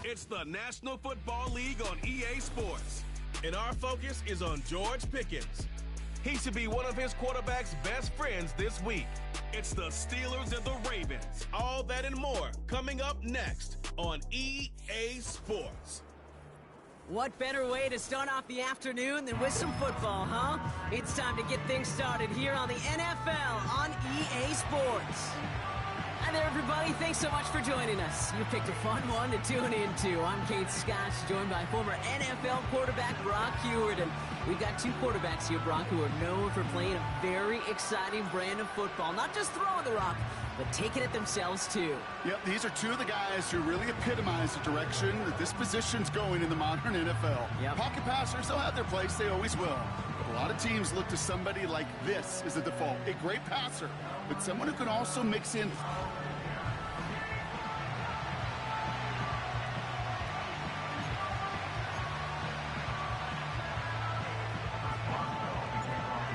It's the National Football League on EA Sports. And our focus is on George Pickens. He should be one of his quarterback's best friends this week. It's the Steelers and the Ravens. All that and more coming up next on EA Sports. What better way to start off the afternoon than with some football, huh? It's time to get things started here on the NFL on EA Sports. Hi there, everybody. Thanks so much for joining us. You picked a fun one to tune into. I'm Kate Scott, joined by former NFL quarterback Brock Hewitt. And we've got two quarterbacks here, Brock, who are known for playing a very exciting brand of football. Not just throwing the rock, but taking it themselves, too. Yep, these are two of the guys who really epitomize the direction that this position's going in the modern NFL. Yep. Pocket passers, they'll have their place. They always will. But a lot of teams look to somebody like this as a default. A great passer, but someone who can also mix in.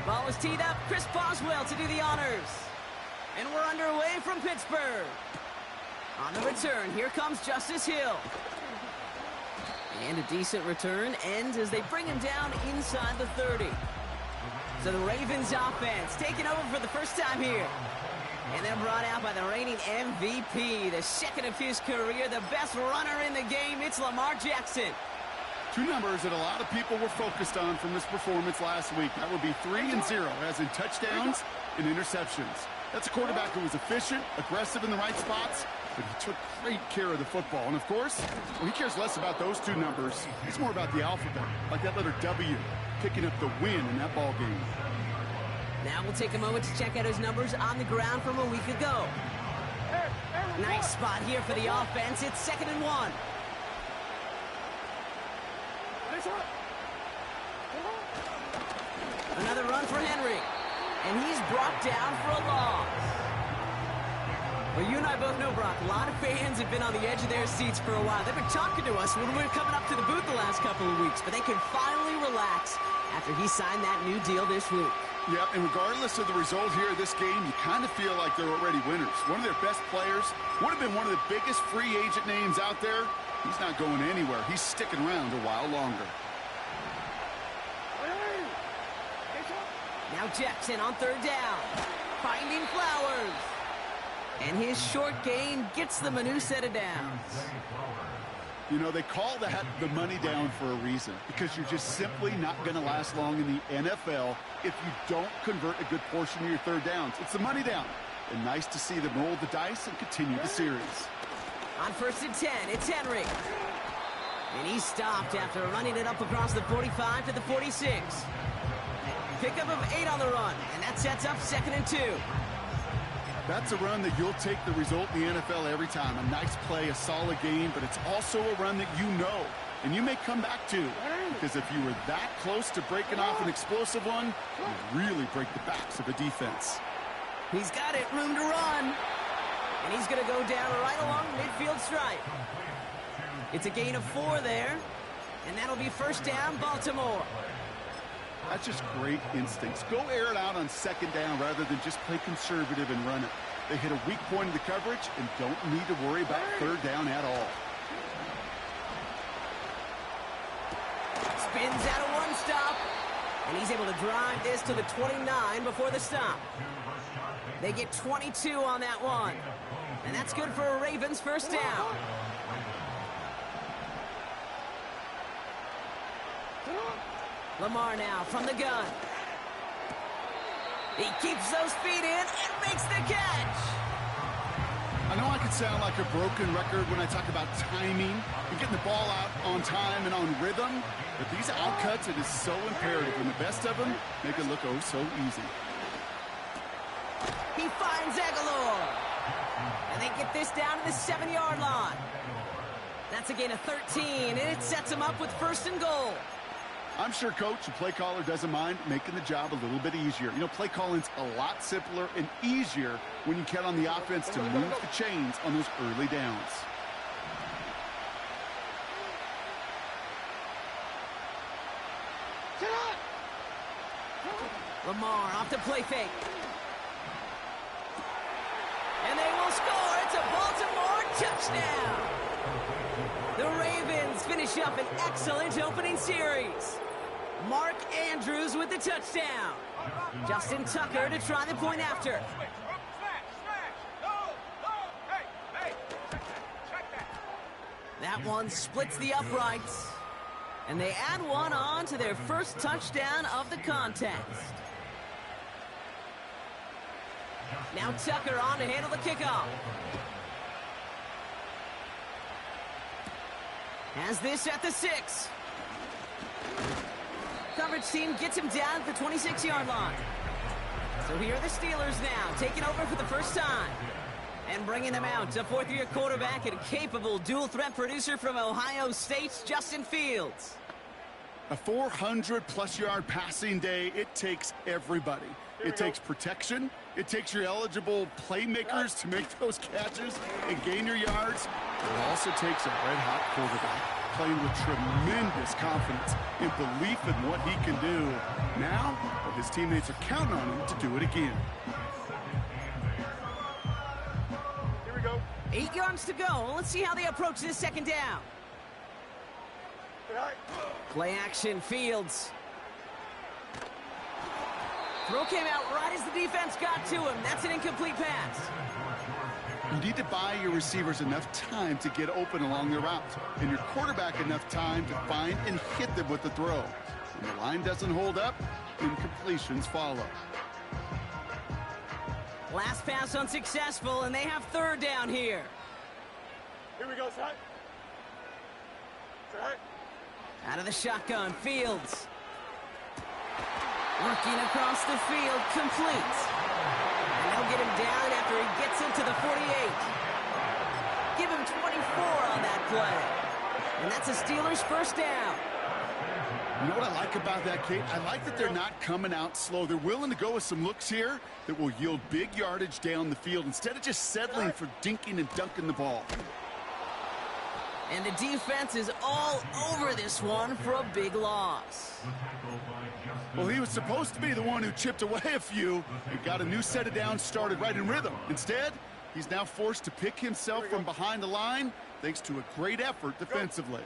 Ball is teed up. Chris Boswell to do the honors. And we're underway from Pittsburgh. On the return, here comes Justice Hill. And a decent return ends as they bring him down inside the 30. So the Ravens offense taking over for the first time here. And they're brought out by the reigning MVP, the second of his career, the best runner in the game. It's Lamar Jackson. Two numbers that a lot of people were focused on from this performance last week. That would be 3 and 0, as in touchdowns and interceptions. That's a quarterback who was efficient, aggressive in the right spots, but he took great care of the football. And, of course, well, he cares less about those two numbers. It's more about the alphabet, like that letter W, picking up the win in that ball game. Now we'll take a moment to check out his numbers on the ground from a week ago. Nice spot here for the offense. It's 2nd and 1. Another run for Henry. And he's brought down for a loss. Well, you and I both know, Brock, a lot of fans have been on the edge of their seats for a while. They've been talking to us when we were coming up to the booth the last couple of weeks, but they could finally relax after he signed that new deal this week. Yeah, and regardless of the result here of this game, you kind of feel like they're already winners. One of their best players would have been one of the biggest free agent names out there. He's not going anywhere. He's sticking around a while longer. Now Jackson on 3rd down, finding Flowers. And his short gain gets them a new set of downs. You know, they call that the money down for a reason, because you're just simply not going to last long in the NFL if you don't convert a good portion of your 3rd downs. It's the money down. And nice to see them roll the dice and continue the series. On 1st and 10, it's Henry. And he's stopped after running it up across the 45 to the 46. Pickup of 8 on the run, and that sets up 2nd and 2. That's a run that you'll take the result in the NFL every time. A nice play, a solid game, but it's also a run that you know, and you may come back to. Because if you were that close to breaking off an explosive one, you really break the backs of a defense. He's got it, room to run. And he's going to go down right along the midfield stripe. It's a gain of 4 there, and that'll be 1st down, Baltimore. That's just great instincts. Go air it out on 2nd down rather than just play conservative and run it. They hit a weak point of the coverage and don't need to worry about 3rd down at all. Spins out of 1 stop, and he's able to drive this to the 29 before the stop. They get 22 on that one, and that's good for a Ravens 1st down. Lamar now from the gun. He keeps those feet in and makes the catch. I know I could sound like a broken record when I talk about timing and getting the ball out on time and on rhythm, but these outcuts, it is so imperative, and the best of them make it look oh so easy. He finds Aguilar. And they get this down to the 7-yard line. That's a gain of 13, and it sets him up with 1st and goal. I'm sure coach and play caller doesn't mind making the job a little bit easier. You know, play calling's a lot simpler and easier when you count on the offense to move the chains on those early downs. Lamar off the play fake. And they will score. It's a Baltimore touchdown. The finish up an excellent opening series. Mark Andrews with the touchdown. Justin Tucker to try the point after. That one splits the uprights. And they add one on to their first touchdown of the contest. Now Tucker on to handle the kickoff. Has this at the 6. Coverage team gets him down at the 26-yard line. So here are the Steelers now, taking over for the first time. And bringing them out, a fourth-year quarterback and capable dual-threat producer from Ohio State's Justin Fields. A 400-plus-yard passing day, it takes everybody. It takes protection. It takes your eligible playmakers to make those catches and gain your yards. It also takes a red-hot quarterback playing with tremendous confidence and belief in what he can do. Now, his teammates are counting on him to do it again. Here we go. 8 yards to go. Let's see how they approach this second down. Play action, Fields. Throw came out right as the defense got to him. That's an incomplete pass. You need to buy your receivers enough time to get open along their routes, and your quarterback enough time to find and hit them with the throw. When the line doesn't hold up, incompletions follow. Last pass unsuccessful, and they have third down here. Here we go, son. Out of the shotgun, Fields. Working across the field, complete. And they'll get him down after he gets into the 48. Give him 24 on that play. And that's a Steelers first down. You know what I like about that, Kate? I like that they're not coming out slow. They're willing to go with some looks here that will yield big yardage down the field instead of just settling for dinking and dunking the ball. And the defense is all over this one for a big loss. Well, he was supposed to be the one who chipped away a few and got a new set of downs started right in rhythm. Instead, he's now forced to pick himself from behind the line thanks to a great effort defensively.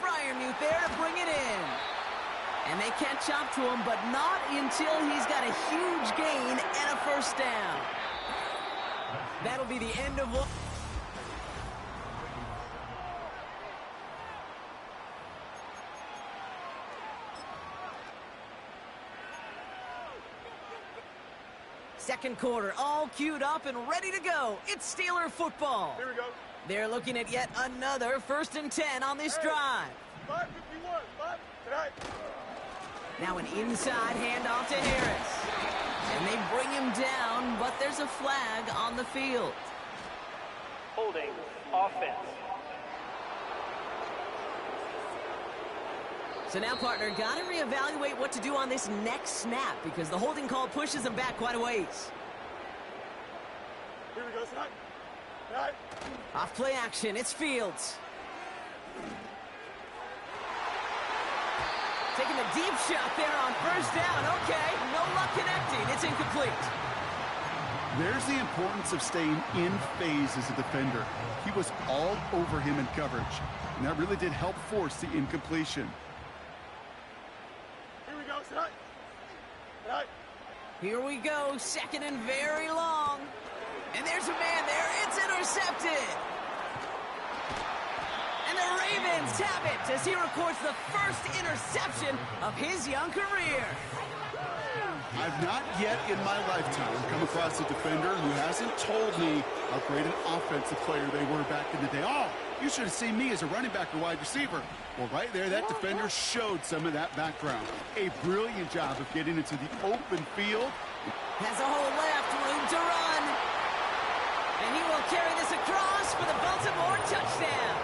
Fryermuth there to bring it in. And they catch up to him, but not until he's got a huge gain and a first down. That'll be the end of one. Second quarter, all queued up and ready to go. It's Steeler football. Here we go. They're looking at yet another 1st and 10 on this drive. 5:51. Tonight. Now an inside handoff to Harris. And they bring him down, but there's a flag on the field. Holding offense. So now, partner, got to reevaluate what to do on this next snap because the holding call pushes him back quite a ways. Here we go, son. Off play action, it's Fields. Taking a deep shot there on first down. Okay, no luck connecting. It's incomplete. There's the importance of staying in phase as a defender. He was all over him in coverage, and that really did help force the incompletion. Here we go, son. Tonight. Here we go, second and very long. And there's a man there. It's intercepted. And the Ravens have it as he records the first interception of his young career. I've not yet in my lifetime come across a defender who hasn't told me how great an offensive player they were back in the day. Oh, you should have seen me as a running back or wide receiver. Well, right there, that defender showed some of that background. A brilliant job of getting into the open field. Has a hole left, room to run. And he will carry this across for the Baltimore touchdown.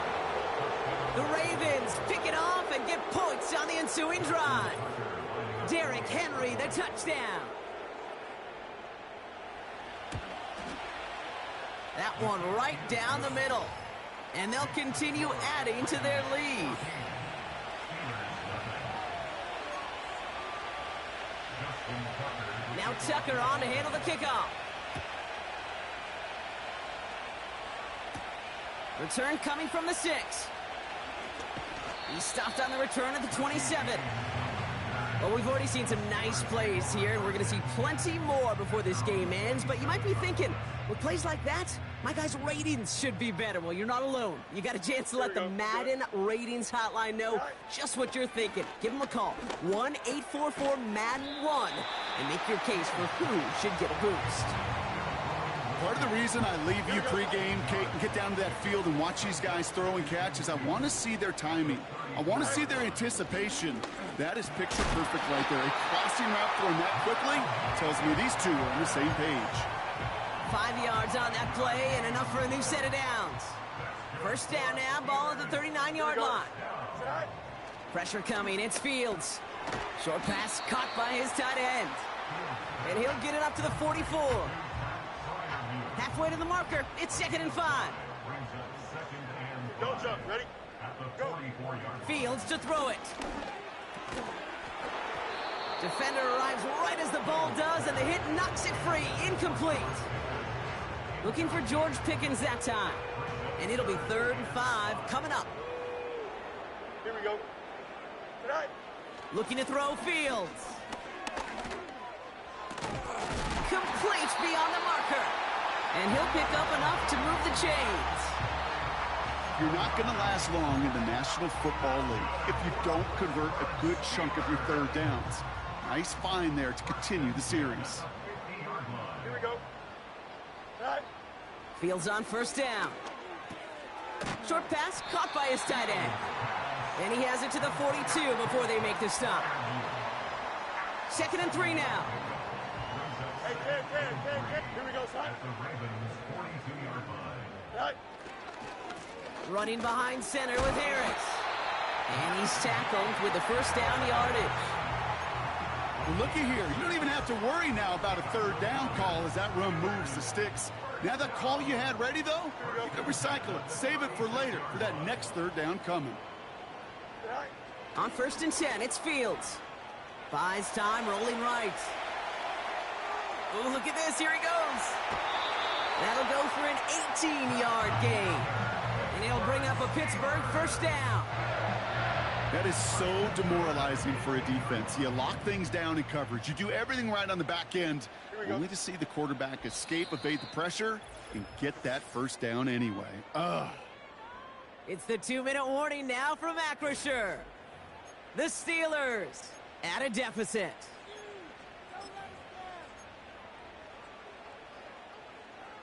The Ravens pick it off and get points on the ensuing drive. Derrick Henry, the touchdown. That one right down the middle. And they'll continue adding to their lead. Now Tucker on to handle the kickoff. Return coming from the 6. He stopped on the return at the 27. Well, we've already seen some nice plays here, and we're going to see plenty more before this game ends. But you might be thinking, with plays like that, my guys' ratings should be better. Well, you're not alone. You got a chance to let the Madden ratings hotline know just what you're thinking. Give them a call, 1-844-MADDEN1, and make your case for who should get a boost. Part of the reason I leave you pregame, Kate, and get down to that field and watch these guys throw and catch is I want to see their timing. I want to see their anticipation. That is picture perfect right there. A crossing route thrown that quickly tells me these two are on the same page. 5 yards on that play and enough for a new set of downs. First down now, ball at the 39-yard line. Pressure coming, it's Fields. Short pass caught by his tight end. And he'll get it up to the 44. Halfway to the marker, it's 2nd and 5. Don't jump, ready? Go. Fields to throw it. Defender arrives right as the ball does, and the hit knocks it free. Incomplete. Looking for George Pickens that time. And it'll be 3rd and 5 coming up. Here we go. Tonight. Looking to throw Fields. Complete beyond the marker. And he'll pick up enough to move the chains. You're not going to last long in the National Football League if you don't convert a good chunk of your third downs. Nice find there to continue the series. Here we go. Tonight. Fields on first down. Short pass caught by his tight end. And he has it to the 42 before they make the stop. 2nd and 3 now. Hey, Ken. Here we go, son. Tonight. Running behind center with Harris. And he's tackled with the first down yardage. Well, looky here. You don't even have to worry now about a third down call as that run moves the sticks. Now that call you had ready, though, you can recycle it. Save it for later for that next third down coming. On 1st and 10, it's Fields. Buys time, rolling right. Oh, look at this. Here he goes. That'll go for an 18-yard gain. And he'll bring up a Pittsburgh first down. That is so demoralizing for a defense. You lock things down in coverage. You do everything right on the back end, only to see the quarterback escape, evade the pressure, and get that first down anyway. Ugh. It's the 2-minute warning now from Acrisure. The Steelers at a deficit.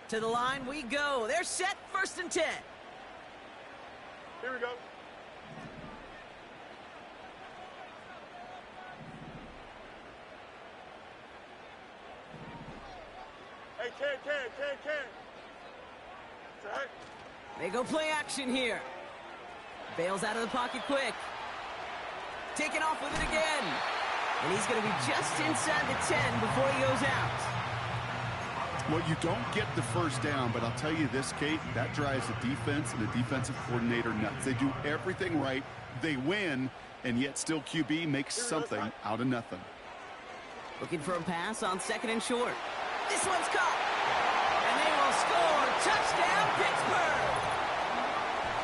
To the line we go. They're set, 1st and 10. Here we go. Hey, Ken. Tonight. They go play action here. Bails out of the pocket quick. Taking off with it again. And he's going to be just inside the 10 before he goes out. Well, you don't get the first down, but I'll tell you this, Kate, that drives the defense and the defensive coordinator nuts. They do everything right. They win, and yet still QB makes something out of nothing. Looking for a pass on 2nd and short. This one's caught. And they will score. Touchdown, Pittsburgh.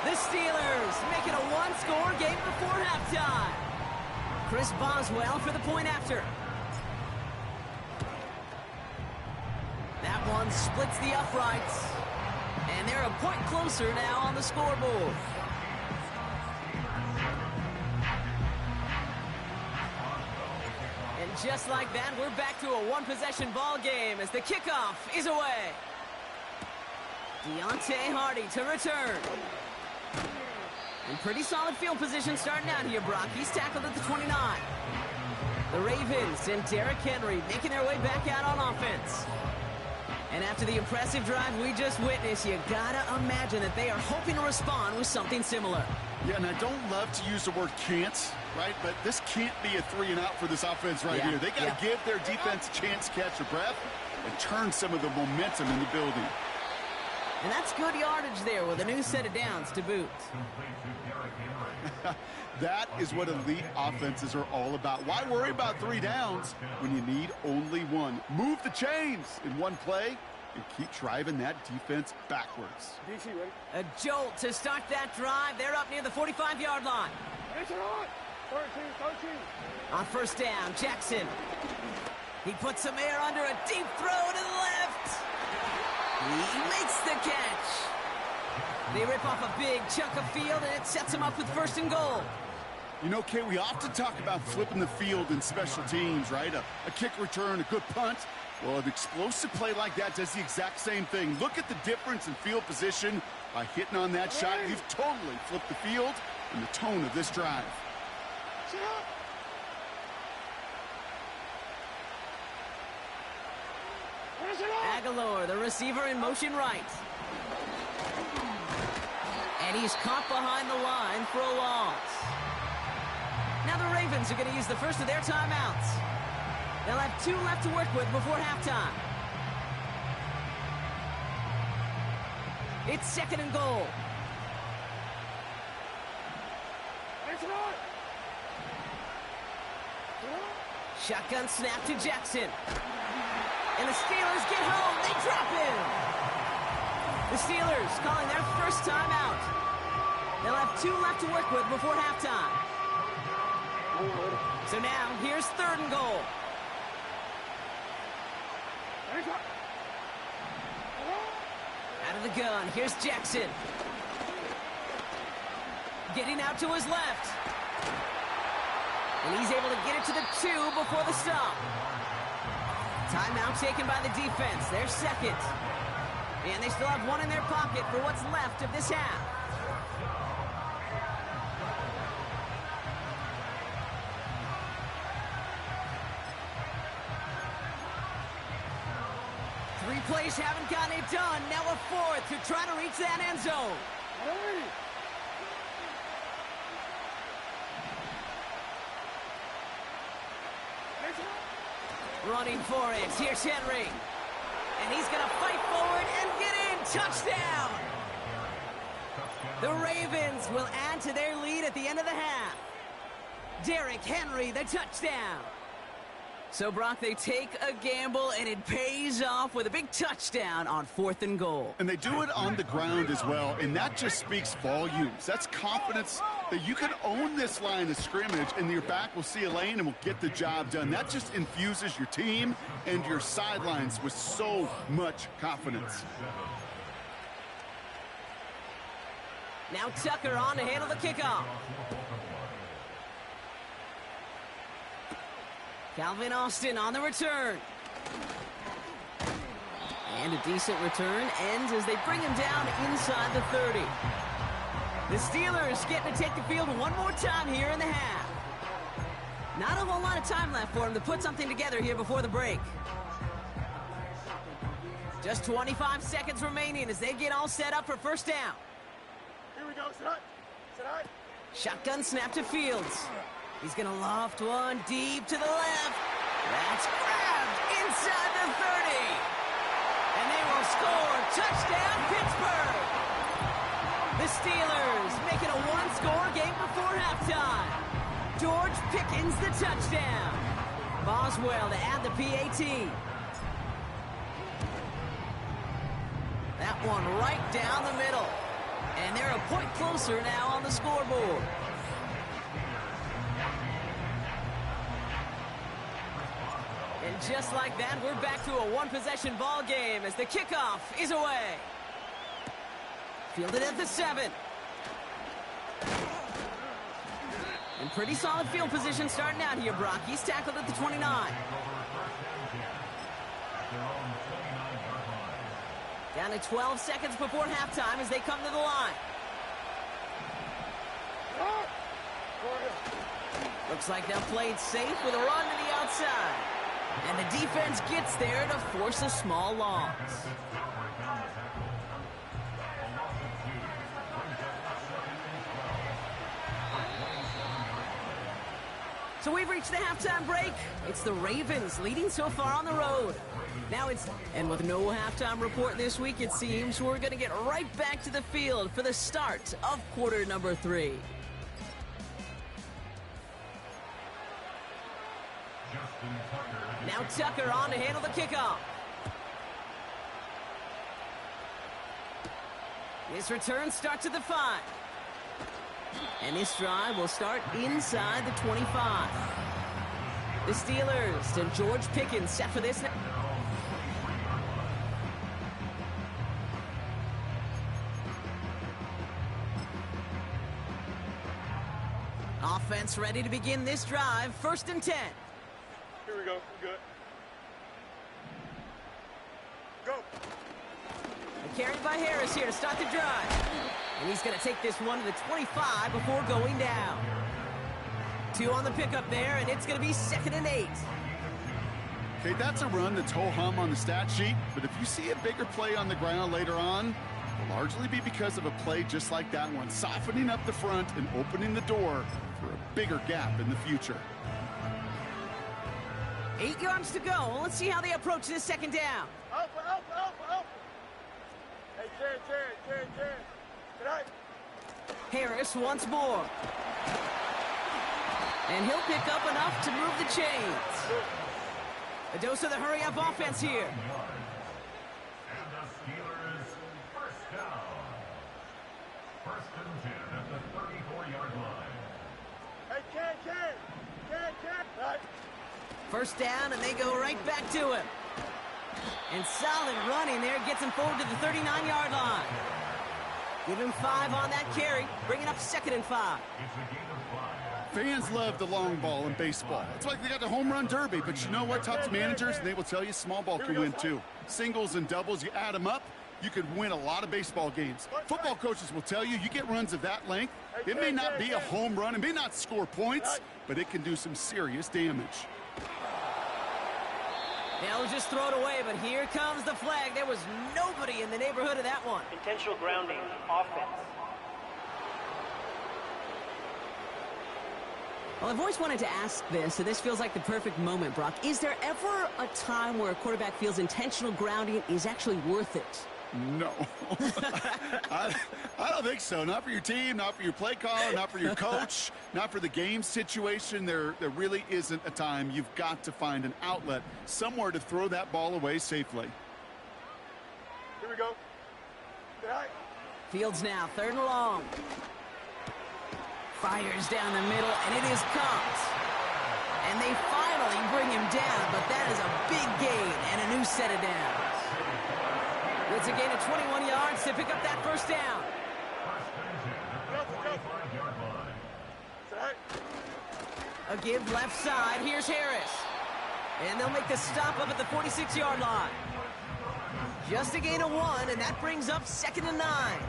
The Steelers make it a one-score game before halftime. Chris Boswell for the point after. That one splits the uprights. And they're a point closer now on the scoreboard. And just like that, we're back to a one-possession ball game as the kickoff is away. Deontay Hardy to return. In pretty solid field position starting out here, Brock. He's tackled at the 29. The Ravens and Derrick Henry making their way back out on offense. And after the impressive drive we just witnessed, you gotta imagine that they are hoping to respond with something similar. Yeah, and I don't love to use the word can't, right? But this can't be a 3-and-out for this offense right here. They got to give their defense a chance to catch their breath and turn some of the momentum in the building. And that's good yardage there with a new set of downs to boot. That is what elite offenses are all about. Why worry about 3 downs when you need only one? Move the chains in one play, and keep driving that defense backwards. DC, ready? A jolt to start that drive. They're up near the 45-yard line. It's on! 13. On first down, Jackson. He puts some air under a deep throw to the left. He makes the catch. They rip off a big chunk of field, and it sets them up with first and goal. You know, Kay, we often talk about flipping the field in special teams, right? A kick return, a good punt. Well, an explosive play like that does the exact same thing. Look at the difference in field position. By hitting on that shot, you've totally flipped the field and the tone of this drive. Aguilar, the receiver, in motion right. And he's caught behind the line for a loss. Now the Ravens are going to use the first of their timeouts. They'll have 2 left to work with before halftime. It's second and goal. Shotgun snap to Jackson. And the Steelers get home. They drop him. The Steelers calling their first timeout. They'll have 2 left to work with before halftime. So now, here's third and goal. Out of the gun, here's Jackson. Getting out to his left. And he's able to get it to the 2 before the stop. Timeout taken by the defense. Their second. And they still have 1 in their pocket for what's left of this half. Three plays haven't gotten it done. Now a fourth to try to reach that end zone. Running for it. Here's Henry. And he's going to fight forward and get in. Touchdown! The Ravens will add to their lead at the end of the half. Derrick Henry, the touchdown. So, Brock, they take a gamble, and it pays off with a big touchdown on fourth and goal. And they do it on the ground as well, and that just speaks volumes. That's confidence that you can own this line of scrimmage, and your back will see a lane and will get the job done. That just infuses your team and your sidelines with so much confidence. Now Tucker on to handle the kickoff. Calvin Austin on the return. And a decent return ends as they bring him down inside the 30. The Steelers getting to take the field one more time here in the half. Not a whole lot of time left for them to put something together here before the break. Just 25 seconds remaining as they get all set up for first down. Here we go, set high. Shotgun snap to Fields. He's going to loft one deep to the left. That's grabbed inside the 30. And they will score. Touchdown, Pittsburgh. The Steelers make it a one-score game before halftime. George Pickens the touchdown. Boswell to add the PAT. That one right down the middle. And they're a point closer now on the scoreboard. And just like that, we're back to a one-possession ball game as the kickoff is away. Fielded at the 7. And pretty solid field position starting out here, Brock. He's tackled at the 29. Down to 12 seconds before halftime as they come to the line. Looks like they'll play it safe with a run to the outside. And the defense gets there to force a small loss. So we've reached the halftime break. It's the Ravens leading so far on the road. And with no halftime report this week, it seems we're going to get right back to the field for the start of quarter number 3. Now Tucker on to handle the kickoff. This return starts at the 5. And this drive will start inside the 25. The Steelers and George Pickens set for this. Offense ready to begin this drive. 1st and 10. Here we go. We're good. Go. And carried by Harris here to start the drive. And he's going to take this one to the 25 before going down. 2 on the pickup there, and it's going to be 2nd and 8. Okay, that's a run that's ho-hum on the stat sheet, but if you see a bigger play on the ground later on, it'll largely be because of a play just like that one, softening up the front and opening the door for a bigger gap in the future. 8 yards to go. Let's see how they approach this 2nd down. Up. Hey, Jared. Tonight. Harris once more. And he'll pick up enough to move the chains. A dose of the hurry-up offense here. And the Steelers first down. 1st and 10 at the 34-yard line. Hey, Ken. Right. 1st down, and they go right back to him. And solid running there gets him forward to the 39-yard line. Give him 5 on that carry, bringing up 2nd and 5. It's a gain of 5. Fans love the long ball in baseball. It's like they got the home run derby, but you know what? Talk to managers, and they will tell you small ball can win too. Singles and doubles, you add them up, you could win a lot of baseball games. Football coaches will tell you, you get runs of that length, it may not be a home run, it may not score points, but it can do some serious damage. They'll just throw it away, but here comes the flag. There was nobody in the neighborhood of that one. Intentional grounding, offense. Well, I've always wanted to ask this, and this feels like the perfect moment, Brock. Is there ever a time where a quarterback feels intentional grounding is actually worth it? No. I don't think so. Not for your team, not for your play caller, not for your coach, not for the game situation. There really isn't a time. You've got to find an outlet, somewhere to throw that ball away safely. Here we go. Tonight. Fields now, 3rd and long. Fires down the middle, and it is caught. And they finally bring him down, but that is a big gain and a new set of downs. It's a gain of 21 yards to pick up that 1st down. A give left side. Here's Harris. And they'll make the stop up at the 46-yard line. Just a gain of 1, and that brings up 2nd and 9.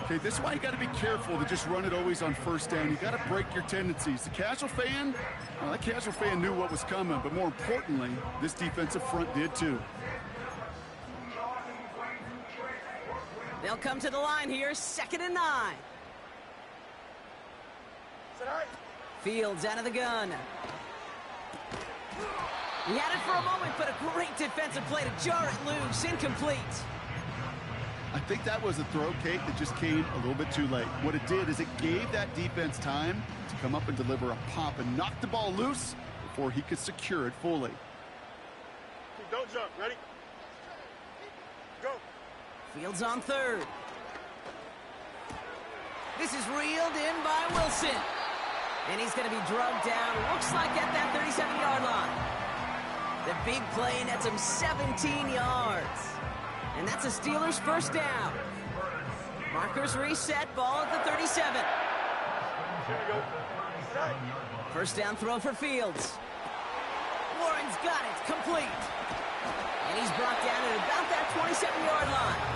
Okay, this is why you got to be careful to just run it always on 1st down. You got to break your tendencies. The casual fan, well, that casual fan knew what was coming, but more importantly, this defensive front did too. They'll come to the line here, 2nd and 9. Tonight. Fields out of the gun. He had it for a moment, but a great defensive play to jar it loose, incomplete. I think that was a throw, Kate, that just came a little bit too late. What it did is it gave that defense time to come up and deliver a pop and knock the ball loose before he could secure it fully. Don't jump. Ready? Go. Fields on 3rd. This is reeled in by Wilson. And he's going to be drugged down, looks like at that 37-yard line. The big play nets him 17 yards. And that's a Steelers 1st down. Markers reset, ball at the 37. Here we go. Tonight. 1st down throw for Fields. Warren's got it, complete. And he's brought down at about that 27-yard line.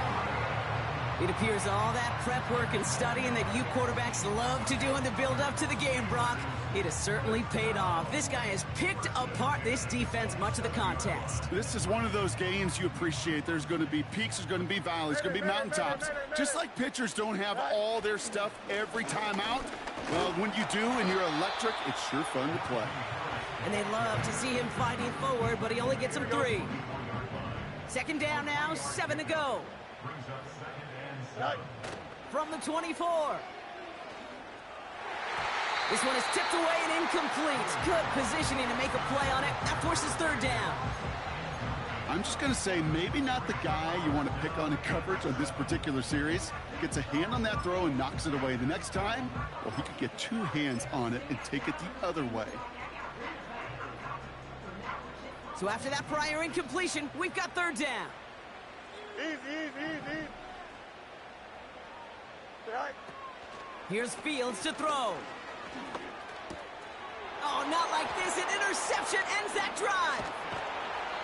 It appears all that prep work and studying that you quarterbacks love to do in the build-up to the game, Brock, it has certainly paid off. This guy has picked apart this defense much of the contest. This is one of those games you appreciate. There's going to be peaks, there's going to be valleys, there's going to be mountaintops. Just like pitchers don't have all their stuff every time out, well, when you do and you're electric, it's sure fun to play. And they love to see him fighting forward, but he only gets him 3. 2nd down now, 7 to go. From the 24. This one is tipped away and incomplete. Good positioning to make a play on it. That forces 3rd down. I'm just going to say maybe not the guy you want to pick on in coverage on this particular series. Gets a hand on that throw and knocks it away. The next time, well, he could get 2 hands on it and take it the other way. So after that prior incompletion, we've got 3rd down. Easy. Right. Here's Fields to throw. Oh, not like this. An interception ends that drive.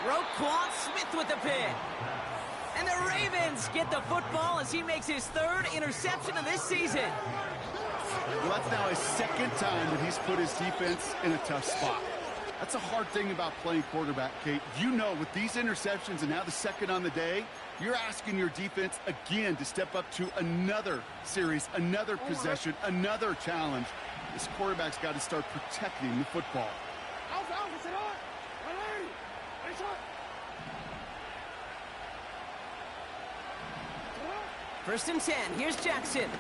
Roquan Smith with the pick. And the Ravens get the football as he makes his 3rd interception of this season. Well, that's now his 2nd time that he's put his defense in a tough spot. That's a hard thing about playing quarterback, Kate. You know, with these interceptions and now the 2nd on the day, you're asking your defense again to step up to another series, another possession, another challenge. This quarterback's got to start protecting the football. 1st and 10. Here's Jackson.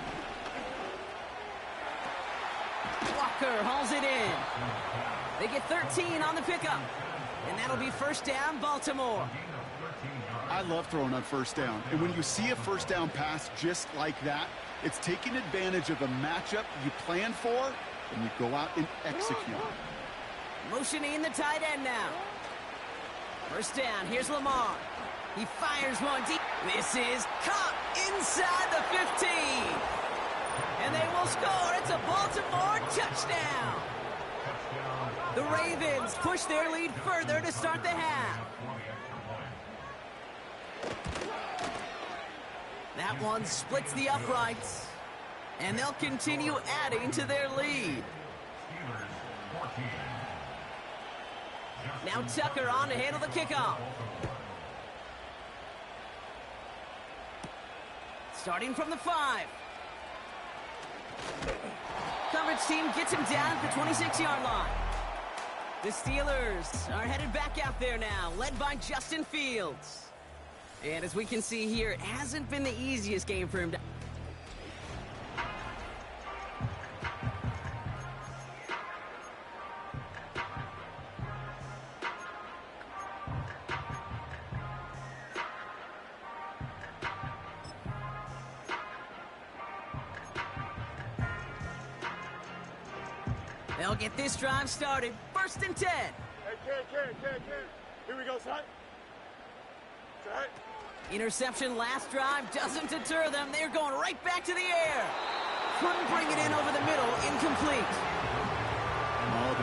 Walker hauls it in. They get 13 on the pickup. And that'll be 1st down, Baltimore. I love throwing on 1st down. And when you see a 1st down pass just like that, it's taking advantage of a matchup you plan for, and you go out and execute. Motioning the tight end now. 1st down. Here's Lamar. He fires one deep. This is caught inside the 15. And they will score. It's a Baltimore touchdown. The Ravens push their lead further to start the half. That one splits the uprights. And they'll continue adding to their lead. Now Tucker on to handle the kickoff. Starting from the 5. Coverage team gets him down at the 26-yard line. The Steelers are headed back out there now, led by Justin Fields. And as we can see here, it hasn't been the easiest game for him to... They'll get this drive started. 1st and 10. Hey, Ken. Here we go, son. Interception last drive doesn't deter them. They're going right back to the air. Couldn't bring it in over the middle. Incomplete. Oh,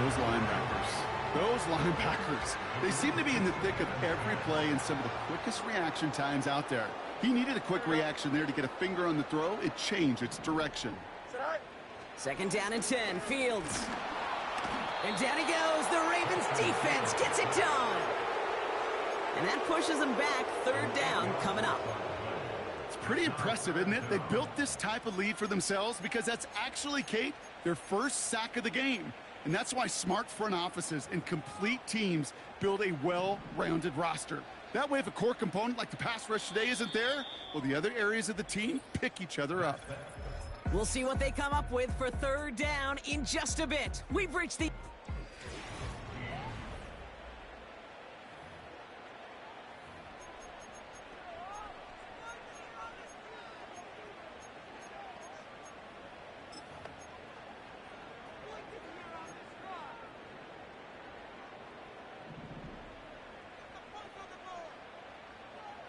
those linebackers. They seem to be in the thick of every play and some of the quickest reaction times out there. He needed a quick reaction there to get a finger on the throw. It changed its direction. 2nd down and 10. Fields. And down he goes. The Ravens defense gets it done. And that pushes them back. 3rd down coming up. It's pretty impressive, isn't it? They built this type of lead for themselves because that's actually, Kate, their 1st sack of the game. And that's why smart front offices and complete teams build a well-rounded roster. That way, if a core component like the pass rush today isn't there, well, the other areas of the team pick each other up. We'll see what they come up with for 3rd down in just a bit. We've reached the...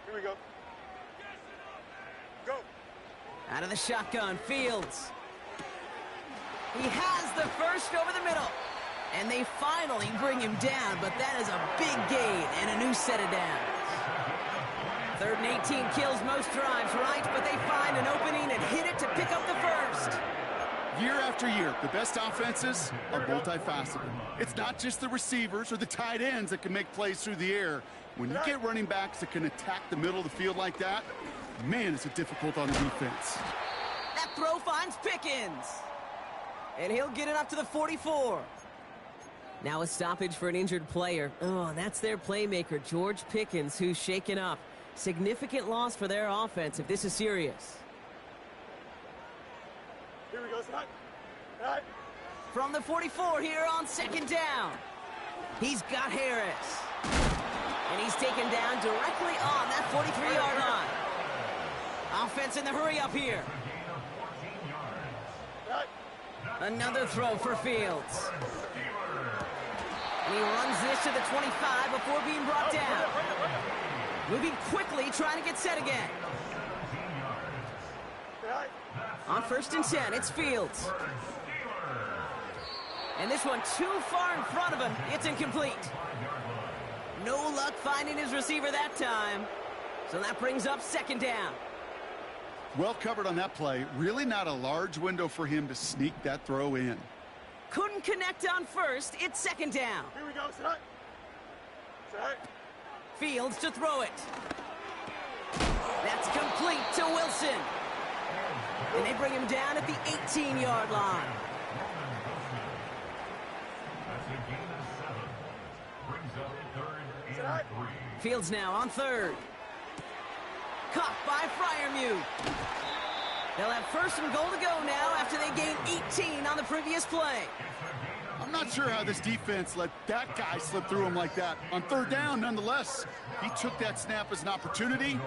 Here we go. Go. Out of the shotgun, Fields. He has the 1st over the middle. And they finally bring him down, but that is a big gain and a new set of downs. 3rd and 18 kills most drives, right? But they find an opening and hit it to pick up the 1st. Year after year, the best offenses are multifaceted. It's not just the receivers or the tight ends that can make plays through the air. When you get running backs that can attack the middle of the field like that, man, is it difficult on the defense. That throw finds Pickens. And he'll get it up to the 44. Now a stoppage for an injured player. Oh, that's their playmaker, George Pickens, who's shaken up. Significant loss for their offense if this is serious. Here we go, son. Right. From the 44 here on 2nd down. He's got Harris. And he's taken down directly on that 43-yard line. Offense in the hurry up here. Another throw for Fields. And he runs this to the 25 before being brought down. Moving quickly, trying to get set again. On 1st and 10, it's Fields. And this one too far in front of him. It's incomplete. No luck finding his receiver that time. So that brings up 2nd down. Well covered on that play. Really not a large window for him to sneak that throw in. Couldn't connect on 1st. It's 2nd down. Here we go. Set. Set. Fields to throw it. That's complete to Wilson. And they bring him down at the 18-yard line. That's a gain of 7. Brings up 3rd and 3. Fields now on 3rd. Caught by Freiermuth. They'll have 1st and goal to go now after they gained 18 on the previous play. I'm not sure how this defense let that guy slip through him like that. On 3rd down, nonetheless, he took that snap as an opportunity.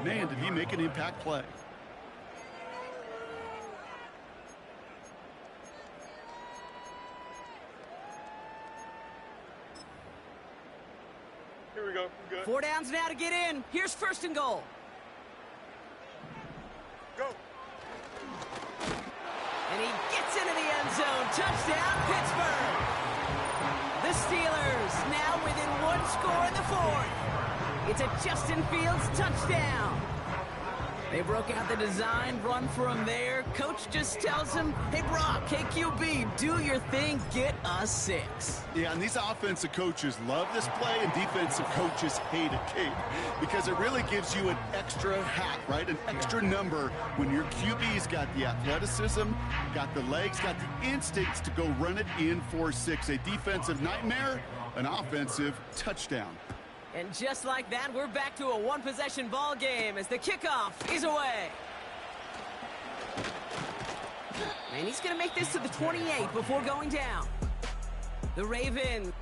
Man, did he make an impact play. Here we go. Good. 4 downs now to get in. Here's 1st and goal. Go. And he gets into the end zone. Touchdown, Pittsburgh. The Steelers now within 1 score in the 4th. It's a Justin Fields touchdown. They broke out the design run for him there. Coach just tells him, hey, Brock, hey, QB, do your thing, get us 6. Yeah, and these offensive coaches love this play, and defensive coaches hate it, Kate, because it really gives you an extra hat, right? An extra number when your QB's got the athleticism, got the legs, got the instincts to go run it in for 6. A defensive nightmare, an offensive touchdown. And just like that, we're back to a one-possession ball game as the kickoff is away. And he's going to make this to the 28 before going down. The Ravens.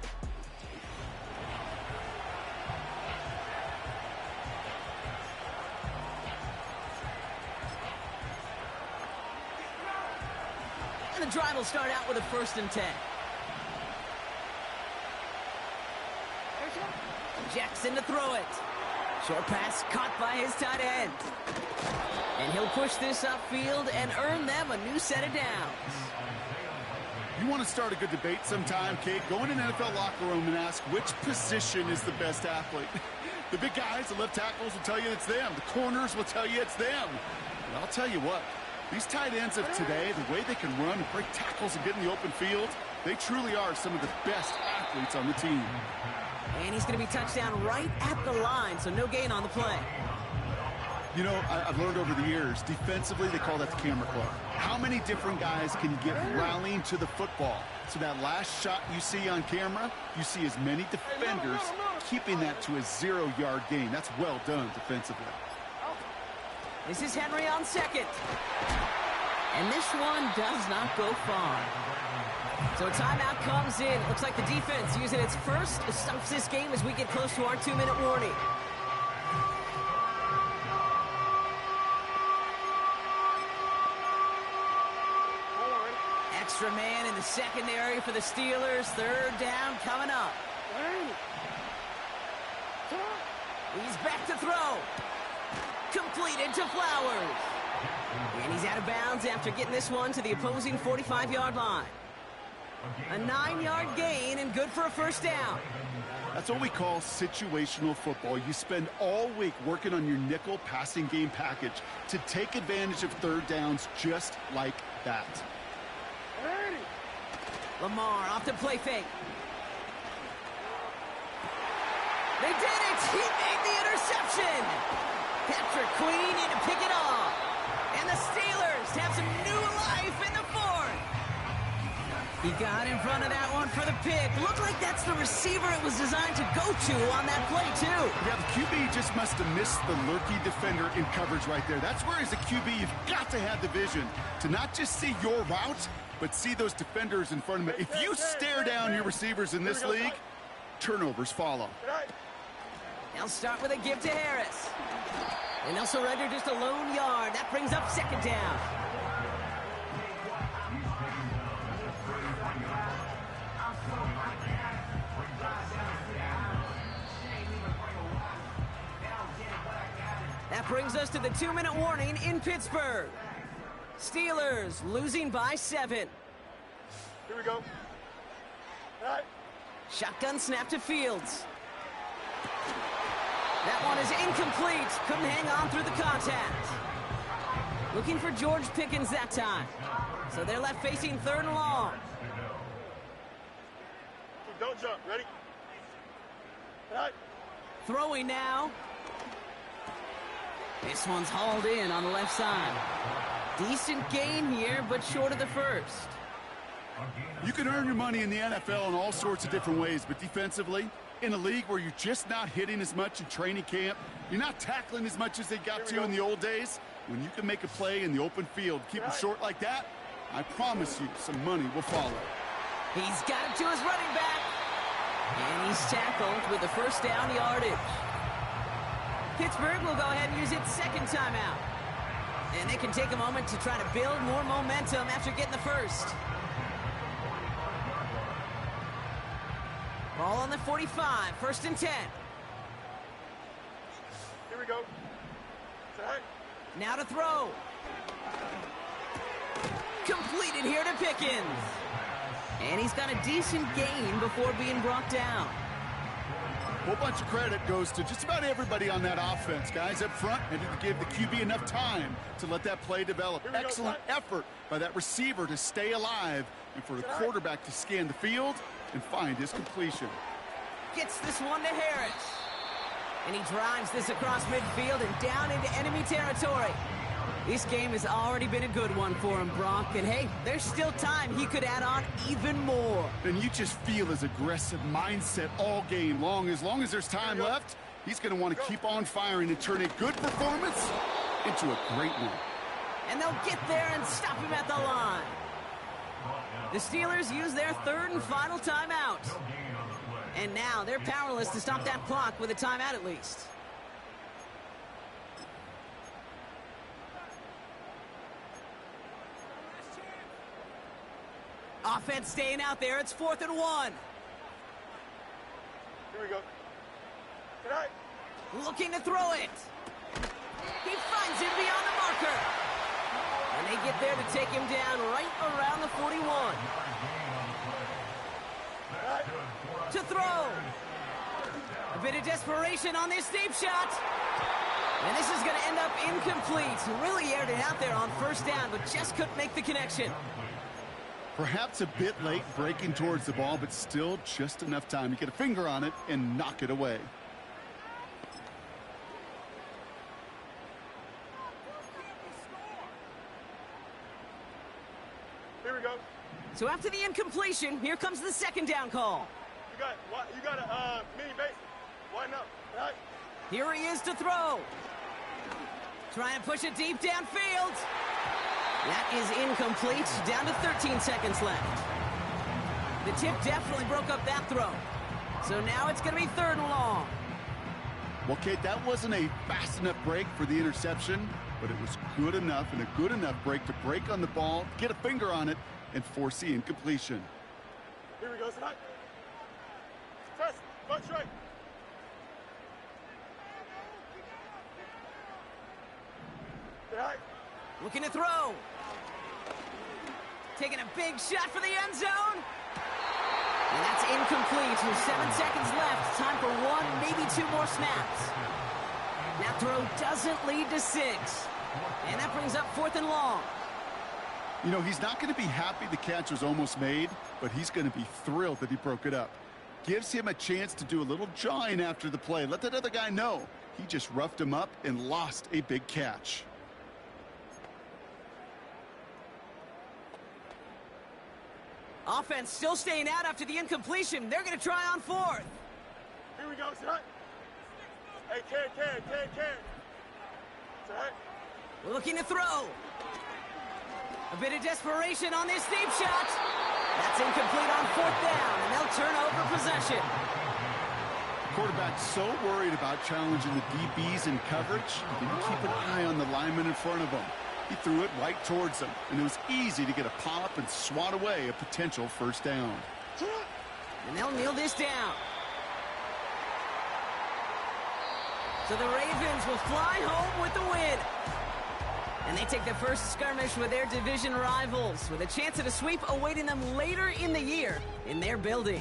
And the drive will start out with a 1st and 10. Jackson to throw it. Short pass caught by his tight end. And he'll push this upfield and earn them a new set of downs. You want to start a good debate sometime, Kate? Go in an NFL locker room and ask which position is the best athlete. The big guys, the left tackles will tell you it's them. The corners will tell you it's them. And I'll tell you what, these tight ends of today, the way they can run and break tackles and get in the open field, they truly are some of the best athletes on the team. And he's going to be touchdown right at the line, so no gain on the play. You know, I've learned over the years, defensively, they call that the camera club. How many different guys can you get rallying to the football? So that last shot you see on camera, you see as many defenders keeping that to a 0-yard gain. That's well done defensively. This is Henry on 2nd. And this one does not go far. So a timeout comes in. Looks like the defense using its first stops this game as we get close to our 2-minute warning. Extra man in the secondary for the Steelers. 3rd down coming up. He's back to throw. Completed to Flowers. And he's out of bounds after getting this one to the opposing 45-yard line. A 9-yard gain and good for a 1st down. That's what we call situational football. You spend all week working on your nickel passing game package to take advantage of 3rd downs just like that. Lamar off the play fake. They did it! He made the interception! Patrick Queen in to pick it off. And the Steelers have some new life in the 4th. He got in front of that one for the pick. Looked like that's the receiver it was designed to go to on that play, too. Yeah, the QB just must have missed the lurky defender in coverage right there. That's where, as a QB, you've got to have the vision to not just see your route, but see those defenders in front of you. If you stare down your receivers in this league, turnovers follow. They'll start with a give to Harris. And they'll surrender just a lone yard. That brings up second down. That brings us to the 2-minute warning in Pittsburgh. Steelers losing by 7. Here we go. All right. Shotgun snap to Fields. That one is incomplete. Couldn't hang on through the contact. Looking for George Pickens that time. So they're left facing 3rd and long. Don't jump. Ready? All right. Throwing now. This one's hauled in on the left side. Decent gain here, but short of the first. You can earn your money in the NFL in all sorts of different ways, but defensively, in a league where you're just not hitting as much in training camp, you're not tackling as much as they got to in the old days, when you can make a play in the open field, keep it short like that, I promise you some money will follow. He's got it to his running back. And he's tackled with the first down yardage. Pittsburgh will go ahead and use its second timeout. And they can take a moment to try to build more momentum after getting the first. Ball on the 45, 1st and 10. Here we go. It's all right. Now to throw. Completed here to Pickens. And he's got a decent gain before being brought down. A whole bunch of credit goes to just about everybody on that offense. Guys up front had to give the QB enough time to let that play develop. Excellent effort by that receiver to stay alive and for the quarterback to scan the field and find his completion. Gets this one to Harris. And he drives this across midfield and down into enemy territory. This game has already been a good one for him, Brock. And hey, there's still time he could add on even more. And you just feel his aggressive mindset all game long. As long as there's time left, he's going to want to keep on firing and turn a good performance into a great one. And they'll get there and stop him at the line. The Steelers use their 3rd and final timeout. And now they're powerless to stop that clock with a timeout at least. Offense staying out there. It's 4th and 1. Here we go. Good night. Looking to throw it. He finds him beyond the marker. And they get there to take him down right around the 41. To throw. A bit of desperation on this deep shot. And this is going to end up incomplete. He really aired it out there on 1st down, but just couldn't make the connection. Perhaps a bit late breaking towards the ball, but still just enough time to get a finger on it and knock it away. Here we go. So after the incompletion, here comes the 2nd down call. You got a mini base. Why not? All right. Here he is to throw. Trying to push it deep downfield. That is incomplete. Down to 13 seconds left. The tip definitely broke up that throw. So now it's going to be 3rd and long. Well, Kate, that wasn't a fast enough break for the interception, but it was good enough and a good enough break to break on the ball, get a finger on it, and force the incompletion. Here we go, tonight. Test. Punch right. Tonight. Looking to throw. Taking a big shot for the end zone. And that's incomplete. With 7 seconds left. Time for 1, maybe 2 more snaps. That throw doesn't lead to 6. And that brings up 4th and long. You know, he's not going to be happy the catch was almost made, but he's going to be thrilled that he broke it up. Gives him a chance to do a little jawing after the play. Let that other guy know he just roughed him up and lost a big catch. Offense still staying out after the incompletion. They're going to try on 4th. Here we go, tonight. Hey, can. Tonight. Looking to throw. A bit of desperation on this deep shot. That's incomplete on 4th down, and they'll turn over possession. Quarterback's so worried about challenging the DBs in coverage, he didn't keep an eye on the lineman in front of him. He threw it right towards him, and it was easy to get a pop and swat away a potential first down. And they'll kneel this down. So the Ravens will fly home with the win. And they take the first skirmish with their division rivals, with a chance at a sweep awaiting them later in the year in their building.